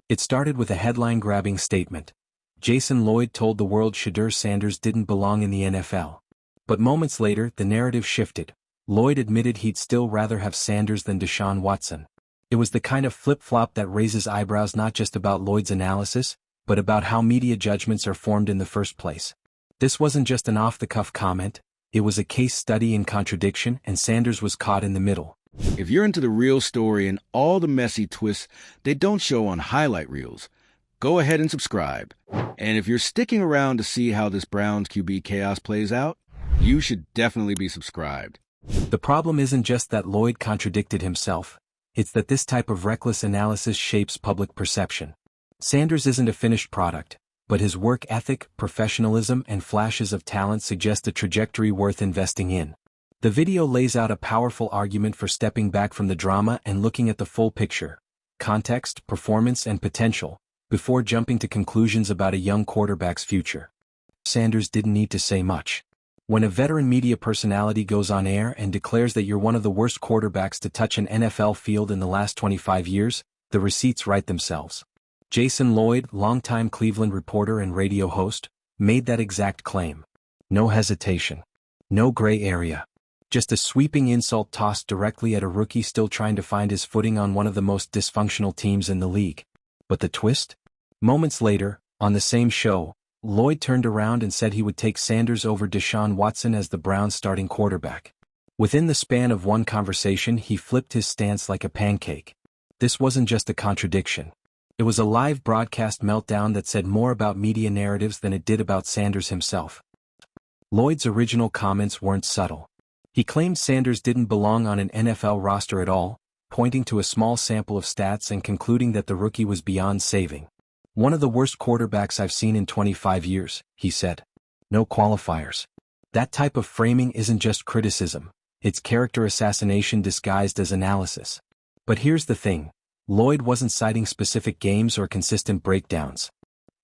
It started with a headline-grabbing statement. Jason Lloyd told the world Shedeur Sanders didn't belong in the NFL. But moments later, the narrative shifted. Lloyd admitted he'd still rather have Sanders than Deshaun Watson. It was the kind of flip-flop that raises eyebrows not just about Lloyd's analysis, but about how media judgments are formed in the first place. This wasn't just an off-the-cuff comment, it was a case study in contradiction, and Sanders was caught in the middle. If you're into the real story and all the messy twists they don't show on highlight reels, go ahead and subscribe. And if you're sticking around to see how this Browns QB chaos plays out, you should definitely be subscribed. The problem isn't just that Lloyd contradicted himself, it's that this type of reckless analysis shapes public perception. Sanders isn't a finished product, but his work ethic, professionalism, and flashes of talent suggest a trajectory worth investing in. The video lays out a powerful argument for stepping back from the drama and looking at the full picture, context, performance, and potential, before jumping to conclusions about a young quarterback's future. Sanders didn't need to say much. When a veteran media personality goes on air and declares that you're one of the worst quarterbacks to touch an NFL field in the last 25 years, the receipts write themselves. Jason Lloyd, longtime Cleveland reporter and radio host, made that exact claim. No hesitation. No gray area. Just a sweeping insult tossed directly at a rookie still trying to find his footing on one of the most dysfunctional teams in the league. But the twist? Moments later, on the same show, Lloyd turned around and said he would take Sanders over Deshaun Watson as the Browns' starting quarterback. Within the span of one conversation, he flipped his stance like a pancake. This wasn't just a contradiction. It was a live broadcast meltdown that said more about media narratives than it did about Sanders himself. Lloyd's original comments weren't subtle. He claimed Sanders didn't belong on an NFL roster at all, pointing to a small sample of stats and concluding that the rookie was beyond saving. One of the worst quarterbacks I've seen in 25 years, he said. No qualifiers. That type of framing isn't just criticism, it's character assassination disguised as analysis. But here's the thing, Lloyd wasn't citing specific games or consistent breakdowns.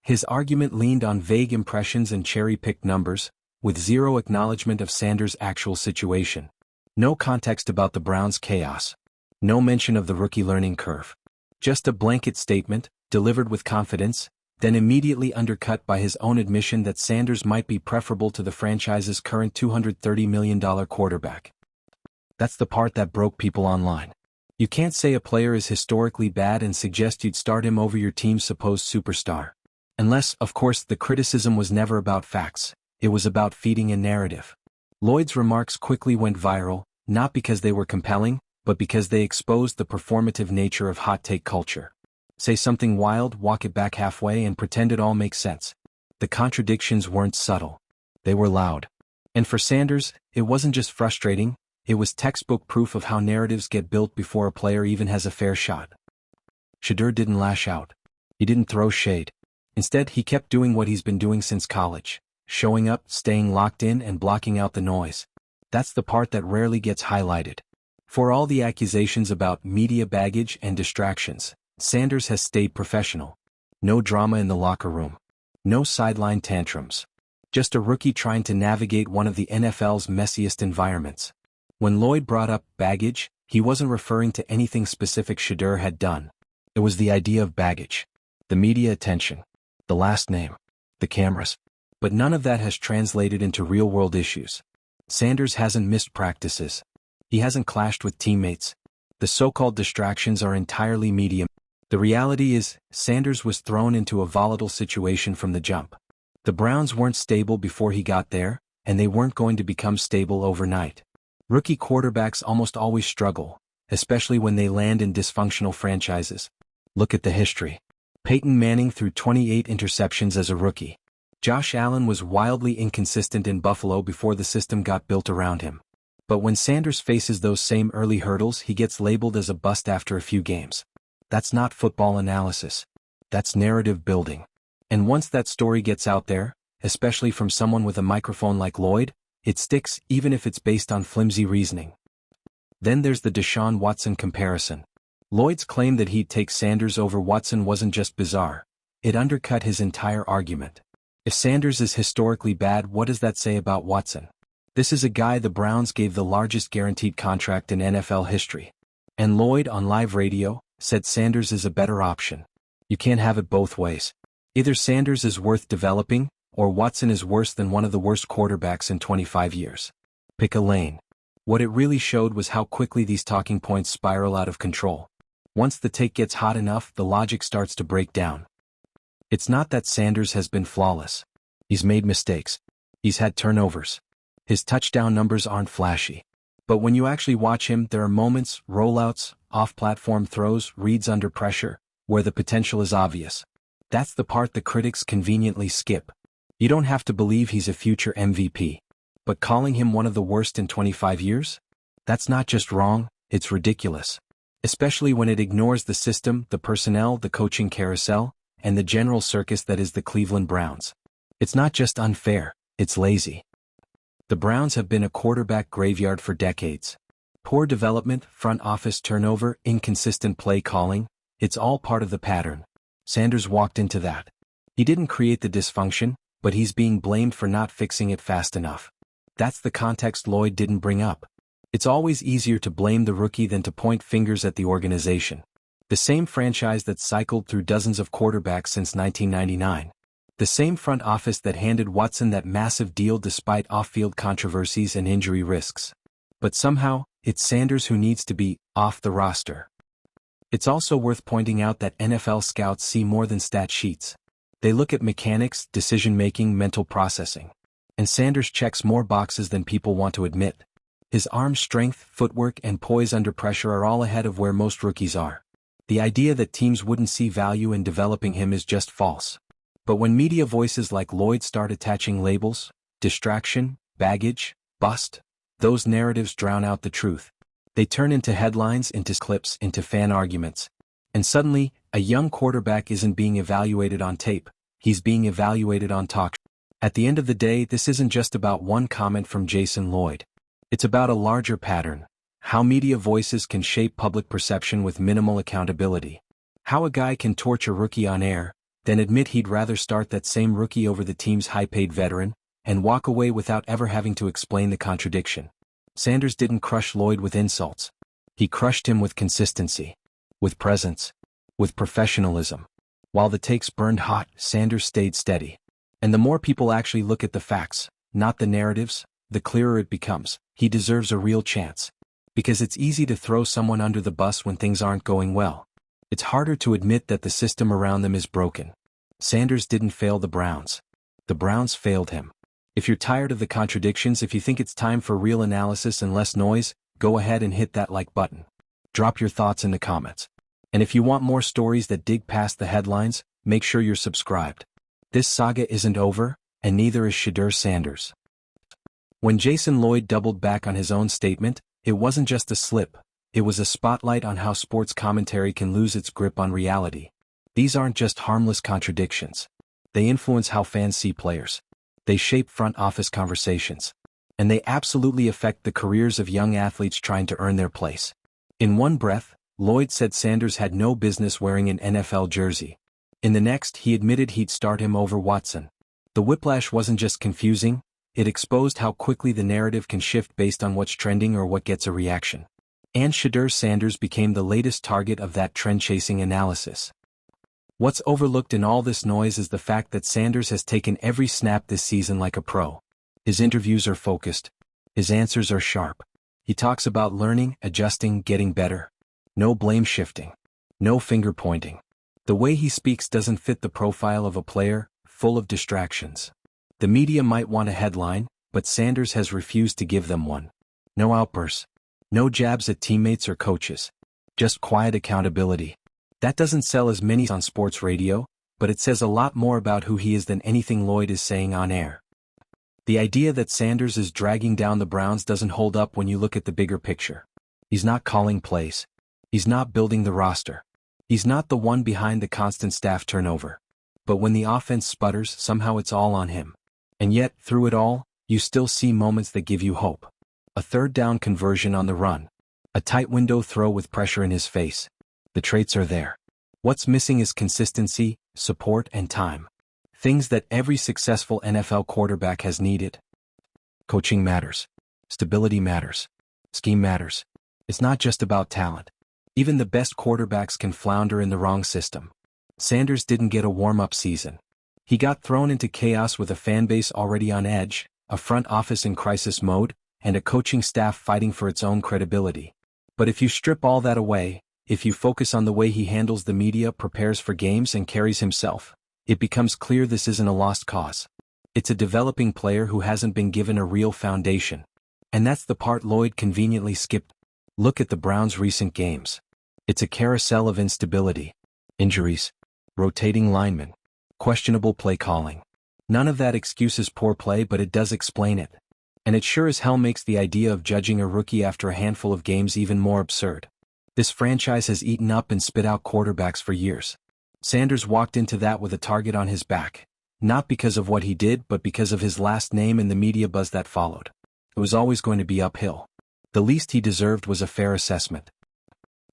His argument leaned on vague impressions and cherry-picked numbers, with zero acknowledgement of Sanders' actual situation. No context about the Browns' chaos. No mention of the rookie learning curve. Just a blanket statement, delivered with confidence, then immediately undercut by his own admission that Sanders might be preferable to the franchise's current $230 million quarterback. That's the part that broke people online. You can't say a player is historically bad and suggest you'd start him over your team's supposed superstar. Unless, of course, the criticism was never about facts, it was about feeding a narrative. Lloyd's remarks quickly went viral, not because they were compelling, but because they exposed the performative nature of hot take culture. Say something wild, walk it back halfway, and pretend it all makes sense. The contradictions weren't subtle. They were loud. And for Sanders, it wasn't just frustrating, it was textbook proof of how narratives get built before a player even has a fair shot. Shedeur didn't lash out. He didn't throw shade. Instead, he kept doing what he's been doing since college, showing up, staying locked in, and blocking out the noise. That's the part that rarely gets highlighted. For all the accusations about media baggage and distractions, Sanders has stayed professional. No drama in the locker room. No sideline tantrums. Just a rookie trying to navigate one of the NFL's messiest environments. When Lloyd brought up baggage, he wasn't referring to anything specific Shedeur had done. It was the idea of baggage. The media attention. The last name. The cameras. But none of that has translated into real-world issues. Sanders hasn't missed practices. He hasn't clashed with teammates. The so-called distractions are entirely media. The reality is, Sanders was thrown into a volatile situation from the jump. The Browns weren't stable before he got there, and they weren't going to become stable overnight. Rookie quarterbacks almost always struggle, especially when they land in dysfunctional franchises. Look at the history. Peyton Manning threw 28 interceptions as a rookie. Josh Allen was wildly inconsistent in Buffalo before the system got built around him. But when Sanders faces those same early hurdles, he gets labeled as a bust after a few games. That's not football analysis. That's narrative building. And once that story gets out there, especially from someone with a microphone like Lloyd, it sticks even if it's based on flimsy reasoning. Then there's the Deshaun Watson comparison. Lloyd's claim that he'd take Sanders over Watson wasn't just bizarre. It undercut his entire argument. If Sanders is historically bad, what does that say about Watson? This is a guy the Browns gave the largest guaranteed contract in NFL history. And Lloyd, on live radio, said Sanders is a better option. You can't have it both ways. Either Sanders is worth developing, or Watson is worse than one of the worst quarterbacks in 25 years. Pick a lane. What it really showed was how quickly these talking points spiral out of control. Once the take gets hot enough, the logic starts to break down. It's not that Sanders has been flawless. He's made mistakes. He's had turnovers. His touchdown numbers aren't flashy. But when you actually watch him, there are moments, rollouts, off-platform throws, reads under pressure, where the potential is obvious. That's the part the critics conveniently skip. You don't have to believe he's a future MVP. But calling him one of the worst in 25 years? That's not just wrong, it's ridiculous. Especially when it ignores the system, the personnel, the coaching carousel, and the general circus that is the Cleveland Browns. It's not just unfair, it's lazy. The Browns have been a quarterback graveyard for decades. Poor development, front office turnover, inconsistent play calling, it's all part of the pattern. Sanders walked into that. He didn't create the dysfunction, but he's being blamed for not fixing it fast enough. That's the context Lloyd didn't bring up. It's always easier to blame the rookie than to point fingers at the organization. The same franchise that's cycled through dozens of quarterbacks since 1999. The same front office that handed Watson that massive deal despite off-field controversies and injury risks. But somehow, it's Sanders who needs to be off the roster. It's also worth pointing out that NFL scouts see more than stat sheets. They look at mechanics, decision-making, mental processing. And Sanders checks more boxes than people want to admit. His arm strength, footwork, and poise under pressure are all ahead of where most rookies are. The idea that teams wouldn't see value in developing him is just false. But when media voices like Lloyd start attaching labels, distraction, baggage, bust, those narratives drown out the truth. They turn into headlines, into clips, into fan arguments. And suddenly, a young quarterback isn't being evaluated on tape, he's being evaluated on talk. At the end of the day, this isn't just about one comment from Jason Lloyd. It's about a larger pattern. How media voices can shape public perception with minimal accountability. How a guy can torch a rookie on air, then admit he'd rather start that same rookie over the team's high-paid veteran, and walk away without ever having to explain the contradiction. Sanders didn't crush Lloyd with insults. He crushed him with consistency, with presence, with professionalism. While the takes burned hot, Sanders stayed steady. And the more people actually look at the facts, not the narratives, the clearer it becomes. He deserves a real chance. Because it's easy to throw someone under the bus when things aren't going well. It's harder to admit that the system around them is broken. Sanders didn't fail the Browns. The Browns failed him. If you're tired of the contradictions, if you think it's time for real analysis and less noise, go ahead and hit that like button. Drop your thoughts in the comments. And if you want more stories that dig past the headlines, make sure you're subscribed. This saga isn't over, and neither is Shedeur Sanders. When Jason Lloyd doubled back on his own statement, it wasn't just a slip, it was a spotlight on how sports commentary can lose its grip on reality. These aren't just harmless contradictions. They influence how fans see players. They shape front office conversations. And they absolutely affect the careers of young athletes trying to earn their place. In one breath, Lloyd said Sanders had no business wearing an NFL jersey. In the next, he admitted he'd start him over Watson. The whiplash wasn't just confusing, it exposed how quickly the narrative can shift based on what's trending or what gets a reaction. And Shedeur Sanders became the latest target of that trend-chasing analysis. What's overlooked in all this noise is the fact that Sanders has taken every snap this season like a pro. His interviews are focused. His answers are sharp. He talks about learning, adjusting, getting better. No blame shifting. No finger pointing. The way he speaks doesn't fit the profile of a player, full of distractions. The media might want a headline, but Sanders has refused to give them one. No outbursts. No jabs at teammates or coaches. Just quiet accountability. That doesn't sell as many on sports radio, but it says a lot more about who he is than anything Lloyd is saying on air. The idea that Sanders is dragging down the Browns doesn't hold up when you look at the bigger picture. He's not calling plays. He's not building the roster. He's not the one behind the constant staff turnover. But when the offense sputters, somehow it's all on him. And yet, through it all, you still see moments that give you hope. A third down conversion on the run. A tight window throw with pressure in his face. The traits are there. What's missing is consistency, support, and time. Things that every successful NFL quarterback has needed. Coaching matters. Stability matters. Scheme matters. It's not just about talent. Even the best quarterbacks can flounder in the wrong system. Sanders didn't get a warm-up season. He got thrown into chaos with a fanbase already on edge, a front office in crisis mode, and a coaching staff fighting for its own credibility. But if you strip all that away, if you focus on the way he handles the media, prepares for games, and carries himself, it becomes clear this isn't a lost cause. It's a developing player who hasn't been given a real foundation. And that's the part Lloyd conveniently skipped. Look at the Browns' recent games. It's a carousel of instability. Injuries. Rotating linemen. Questionable play calling. None of that excuses poor play, but it does explain it. And it sure as hell makes the idea of judging a rookie after a handful of games even more absurd. This franchise has eaten up and spit out quarterbacks for years. Sanders walked into that with a target on his back. Not because of what he did, but because of his last name and the media buzz that followed. It was always going to be uphill. The least he deserved was a fair assessment.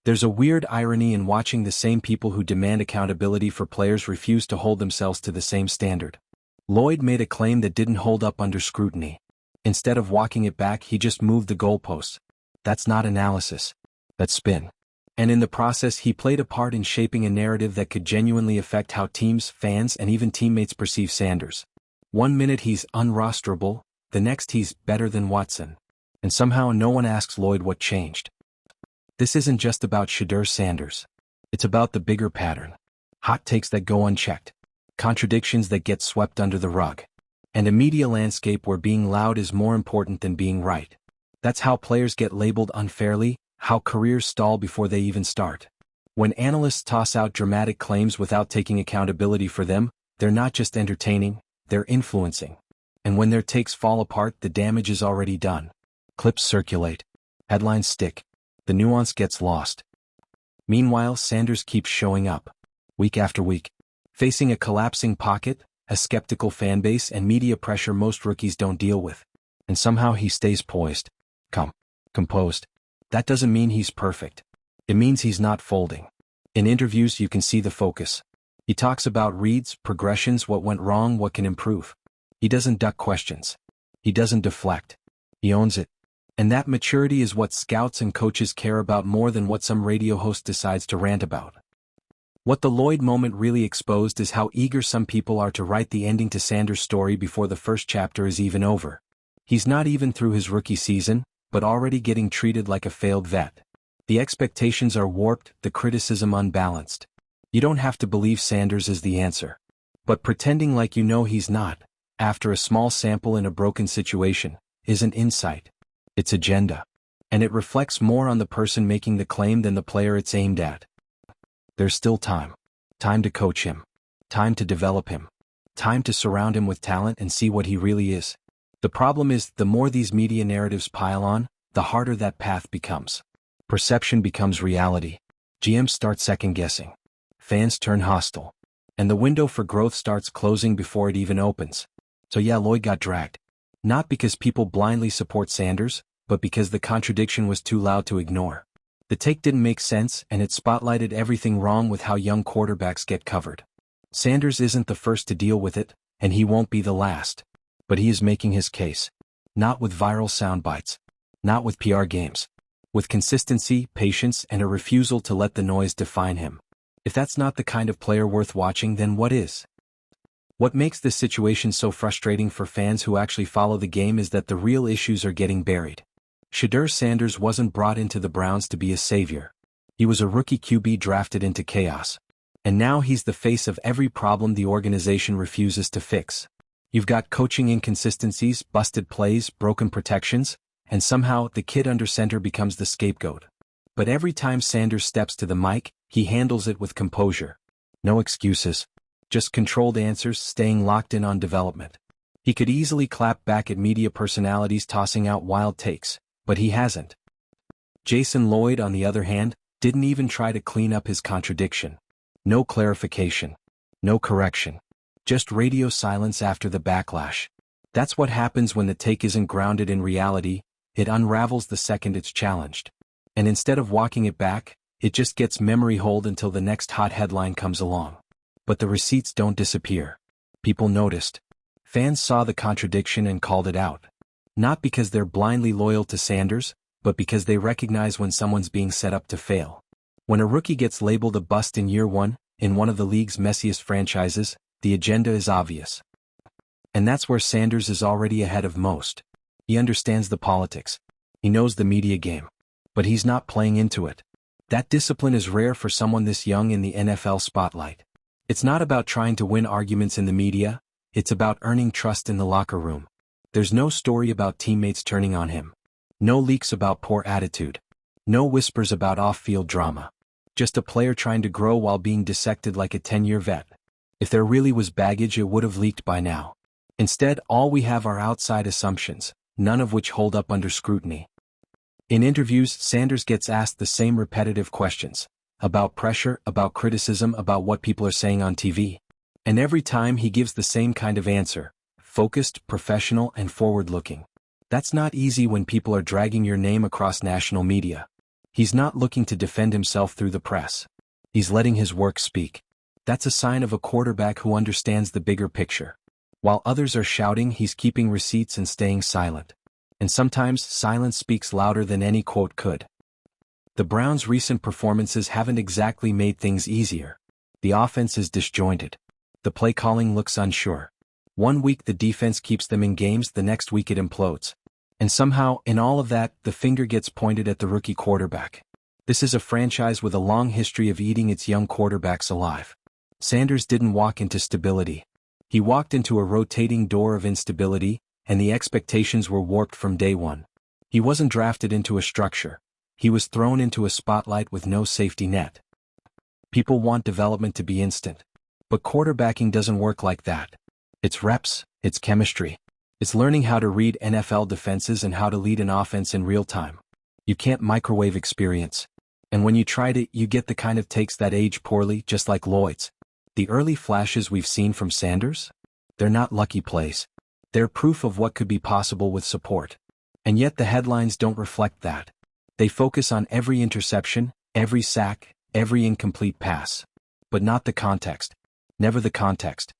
There's a weird irony in watching the same people who demand accountability for players refuse to hold themselves to the same standard. Lloyd made a claim that didn't hold up under scrutiny. Instead of walking it back, he just moved the goalposts. That's not analysis. That's spin. And in the process, he played a part in shaping a narrative that could genuinely affect how teams, fans, and even teammates perceive Sanders. One minute he's unrosterable, the next he's better than Watson. And somehow no one asks Lloyd what changed. This isn't just about Shedeur Sanders. It's about the bigger pattern. Hot takes that go unchecked. Contradictions that get swept under the rug. And a media landscape where being loud is more important than being right. That's how players get labeled unfairly, how careers stall before they even start. When analysts toss out dramatic claims without taking accountability for them, they're not just entertaining, they're influencing. And when their takes fall apart, the damage is already done. Clips circulate. Headlines stick. The nuance gets lost. Meanwhile, Sanders keeps showing up. Week after week. Facing a collapsing pocket, a skeptical fanbase, and media pressure most rookies don't deal with. And somehow he stays poised. Composed. That doesn't mean he's perfect. It means he's not folding. In interviews you can see the focus. He talks about reads, progressions, what went wrong, what can improve. He doesn't duck questions. He doesn't deflect. He owns it. And that maturity is what scouts and coaches care about more than what some radio host decides to rant about. What the Lloyd moment really exposed is how eager some people are to write the ending to Sanders' story before the first chapter is even over. He's not even through his rookie season, but already getting treated like a failed vet. The expectations are warped, the criticism unbalanced. You don't have to believe Sanders is the answer. But pretending like you know he's not, after a small sample in a broken situation, isn't insight. It's agenda. And it reflects more on the person making the claim than the player it's aimed at. There's still time. Time to coach him. Time to develop him. Time to surround him with talent and see what he really is. The problem is, the more these media narratives pile on, the harder that path becomes. Perception becomes reality. GMs start second-guessing. Fans turn hostile. And the window for growth starts closing before it even opens. So yeah, Lloyd got dragged. Not because people blindly support Sanders, but because the contradiction was too loud to ignore. The take didn't make sense, and it spotlighted everything wrong with how young quarterbacks get covered. Sanders isn't the first to deal with it, and he won't be the last. But he is making his case. Not with viral sound bites. Not with PR games. With consistency, patience, and a refusal to let the noise define him. If that's not the kind of player worth watching, then what is? What makes this situation so frustrating for fans who actually follow the game is that the real issues are getting buried. Shedeur Sanders wasn't brought into the Browns to be a savior. He was a rookie QB drafted into chaos. And now he's the face of every problem the organization refuses to fix. You've got coaching inconsistencies, busted plays, broken protections, and somehow the kid under center becomes the scapegoat. But every time Sanders steps to the mic, he handles it with composure. No excuses. Just controlled answers, staying locked in on development. He could easily clap back at media personalities tossing out wild takes, but he hasn't. Jason Lloyd, on the other hand, didn't even try to clean up his contradiction. No clarification. No correction. Just radio silence after the backlash. That's what happens when the take isn't grounded in reality. It unravels the second it's challenged. And instead of walking it back, it just gets memory hold until the next hot headline comes along. But the receipts don't disappear. People noticed. Fans saw the contradiction and called it out. Not because they're blindly loyal to Sanders, but because they recognize when someone's being set up to fail. When a rookie gets labeled a bust in year one, in one of the league's messiest franchises, the agenda is obvious. And that's where Sanders is already ahead of most. He understands the politics. He knows the media game. But he's not playing into it. That discipline is rare for someone this young in the NFL spotlight. It's not about trying to win arguments in the media, it's about earning trust in the locker room. There's no story about teammates turning on him. No leaks about poor attitude. No whispers about off-field drama. Just a player trying to grow while being dissected like a 10-year vet. If there really was baggage, it would have leaked by now. Instead, all we have are outside assumptions, none of which hold up under scrutiny. In interviews, Sanders gets asked the same repetitive questions. About pressure, about criticism, about what people are saying on TV. And every time he gives the same kind of answer. Focused, professional, and forward-looking. That's not easy when people are dragging your name across national media. He's not looking to defend himself through the press. He's letting his work speak. That's a sign of a quarterback who understands the bigger picture. While others are shouting, he's keeping receipts and staying silent. And sometimes, silence speaks louder than any quote could. The Browns' recent performances haven't exactly made things easier. The offense is disjointed. The play calling looks unsure. One week the defense keeps them in games, the next week it implodes. And somehow, in all of that, the finger gets pointed at the rookie quarterback. This is a franchise with a long history of eating its young quarterbacks alive. Sanders didn't walk into stability. He walked into a rotating door of instability, and the expectations were warped from day one. He wasn't drafted into a structure. He was thrown into a spotlight with no safety net. People want development to be instant. But quarterbacking doesn't work like that. It's reps, it's chemistry. It's learning how to read NFL defenses and how to lead an offense in real time. You can't microwave experience. And when you tried it, you get the kind of takes that age poorly, just like Lloyd's. The early flashes we've seen from Sanders? They're not lucky plays. They're proof of what could be possible with support. And yet the headlines don't reflect that. They focus on every interception, every sack, every incomplete pass. But not the context. Never the context.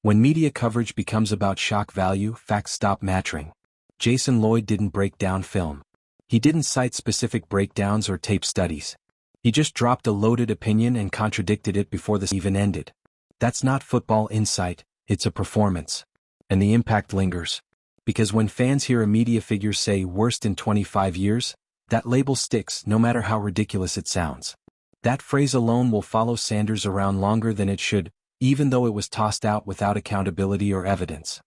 When media coverage becomes about shock value, facts stop mattering. Jason Lloyd didn't break down film. He didn't cite specific breakdowns or tape studies. He just dropped a loaded opinion and contradicted it before the even ended. That's not football insight, it's a performance. And the impact lingers. Because when fans hear a media figure say worst in 25 years, that label sticks no matter how ridiculous it sounds. That phrase alone will follow Sanders around longer than it should, even though it was tossed out without accountability or evidence.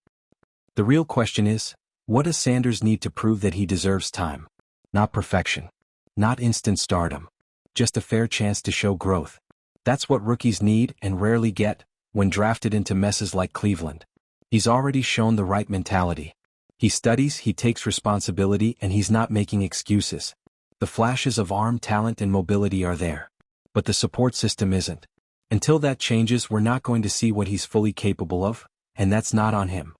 The real question is, what does Sanders need to prove that he deserves time? Not perfection. Not instant stardom. Just a fair chance to show growth. That's what rookies need and rarely get when drafted into messes like Cleveland. He's already shown the right mentality. He studies, he takes responsibility, and he's not making excuses. The flashes of arm talent and mobility are there. But the support system isn't. Until that changes, we're not going to see what he's fully capable of, and that's not on him.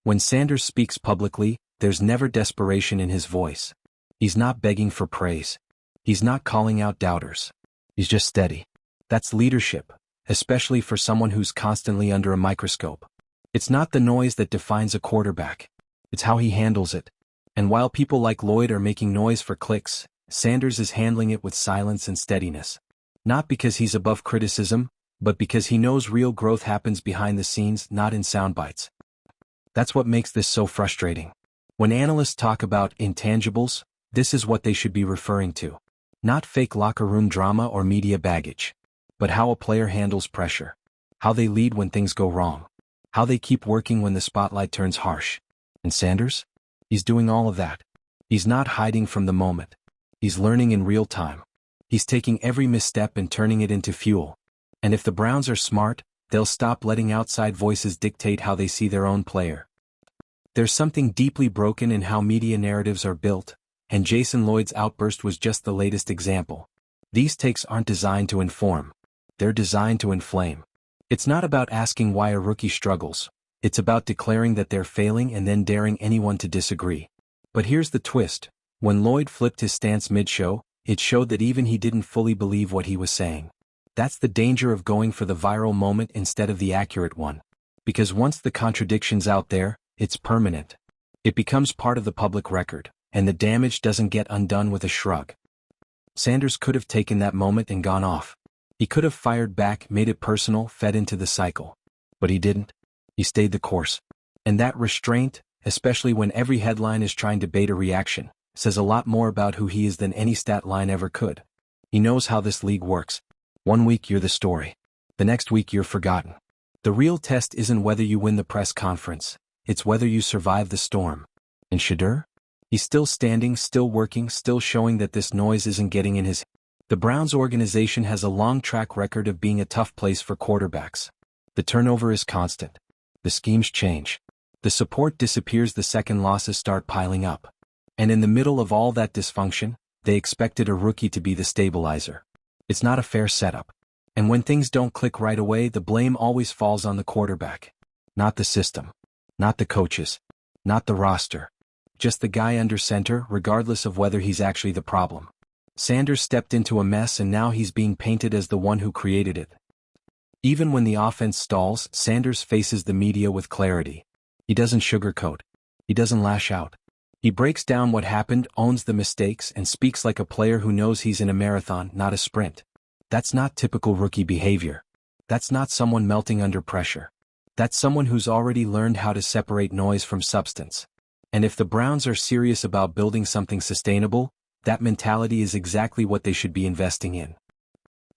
When Sanders speaks publicly, there's never desperation in his voice. He's not begging for praise. He's not calling out doubters. He's just steady. That's leadership, especially for someone who's constantly under a microscope. It's not the noise that defines a quarterback. It's how he handles it. And while people like Lloyd are making noise for clicks, Sanders is handling it with silence and steadiness. Not because he's above criticism, but because he knows real growth happens behind the scenes, not in sound bites. That's what makes this so frustrating. When analysts talk about intangibles, this is what they should be referring to. Not fake locker room drama or media baggage. But how a player handles pressure. How they lead when things go wrong. How they keep working when the spotlight turns harsh. And Sanders? He's doing all of that. He's not hiding from the moment. He's learning in real time. He's taking every misstep and turning it into fuel. And if the Browns are smart, they'll stop letting outside voices dictate how they see their own player. There's something deeply broken in how media narratives are built, and Jason Lloyd's outburst was just the latest example. These takes aren't designed to inform. They're designed to inflame. It's not about asking why a rookie struggles. It's about declaring that they're failing and then daring anyone to disagree. But here's the twist. When Lloyd flipped his stance mid-show, it showed that even he didn't fully believe what he was saying. That's the danger of going for the viral moment instead of the accurate one. Because once the contradiction's out there, it's permanent. It becomes part of the public record, and the damage doesn't get undone with a shrug. Sanders could have taken that moment and gone off. He could have fired back, made it personal, fed into the cycle. But he didn't. He stayed the course. And that restraint, especially when every headline is trying to bait a reaction, says a lot more about who he is than any stat line ever could. He knows how this league works. One week you're the story. The next week you're forgotten. The real test isn't whether you win the press conference, it's whether you survive the storm. And Shedeur? He's still standing, still working, still showing that this noise isn't getting in his head. The Browns organization has a long track record of being a tough place for quarterbacks. The turnover is constant. The schemes change. The support disappears the second losses start piling up. And in the middle of all that dysfunction, they expected a rookie to be the stabilizer. It's not a fair setup. And when things don't click right away, the blame always falls on the quarterback. Not the system. Not the coaches. Not the roster. Just the guy under center, regardless of whether he's actually the problem. Sanders stepped into a mess and now he's being painted as the one who created it. Even when the offense stalls, Sanders faces the media with clarity. He doesn't sugarcoat. He doesn't lash out. He breaks down what happened, owns the mistakes, and speaks like a player who knows he's in a marathon, not a sprint. That's not typical rookie behavior. That's not someone melting under pressure. That's someone who's already learned how to separate noise from substance. And if the Browns are serious about building something sustainable, that mentality is exactly what they should be investing in.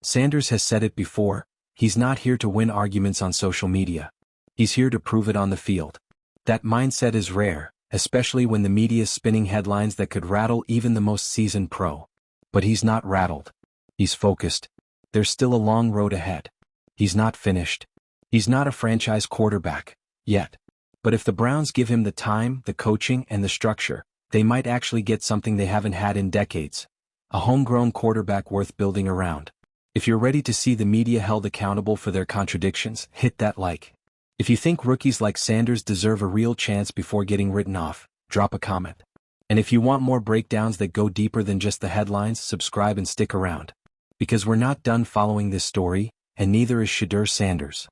Sanders has said it before, he's not here to win arguments on social media. He's here to prove it on the field. That mindset is rare, especially when the media's spinning headlines that could rattle even the most seasoned pro. But he's not rattled. He's focused. There's still a long road ahead. He's not finished. He's not a franchise quarterback, yet. But if the Browns give him the time, the coaching, and the structure, they might actually get something they haven't had in decades. A homegrown quarterback worth building around. If you're ready to see the media held accountable for their contradictions, hit that like. If you think rookies like Sanders deserve a real chance before getting written off, drop a comment. And if you want more breakdowns that go deeper than just the headlines, subscribe and stick around. Because we're not done following this story, and neither is Shedeur Sanders.